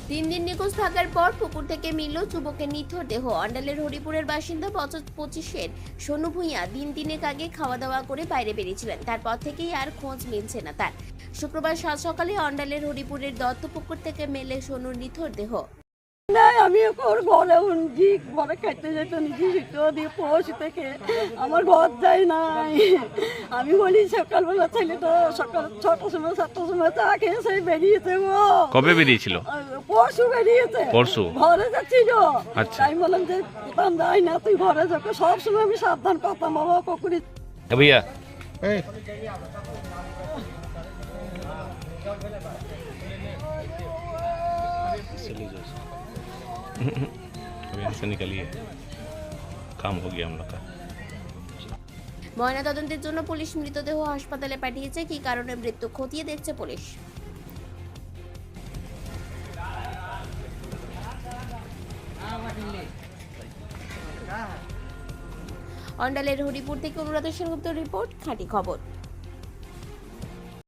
3 দিন নিখোঁজ থাকার পর পুকুর থেকে মিলল যুবকের নিথর দেহ। অন্ডালের হরিপুরের বাসিন্দা বছর 25-এর সোনু ভূঁইয়া দিন তিনেক আগে খাওয়া দাওয়া করে বাইরে বেরিয়েছিলেন। তারপর থেকেই আর খোঁজ মিলছে না তার। শুক্রবার সাত সকালে অন্ডালের হরিপুরের দত্তপুকুর থেকে মেলে সোনুর নিথর দেহ। নাই আমি ওর ঘরে উঠি, ঘরে খাইতে যেত নিজে শিখতে দিয়ে পৌঁছ থেকে আমার ঘর যায় নাই। আমি বলি সকালবেলা ছেলেটা সকাল 6টার সময় 7টার সময় চা খেয়ে সেই বেরিয়েছে। ও কবে বেরিয়েছিল? পরশু বেরিয়েছে। পরশু? ঘরে যাচ্ছিল। আচ্ছা। আমি বললাম যে কোথাও যাই না, তুই ঘরে যাকে সবসময় আমি সাবধান করতাম বাবা পুকুরি। भैया अभी यहाँ से निकलिए, काम हो गया हम लोग का। ময়নাতদন্তের জন্য পুলিশ মৃতদেহ হাসপাতালে পাঠিয়েছে। কী কারণে মৃত্যু খতিয়ে দেখছে পুলিশ। অন্ডালের হরিপুর থেকে অনুরাধা সেনগুপ্ত রিপোর্ট, খাঁটি খবর।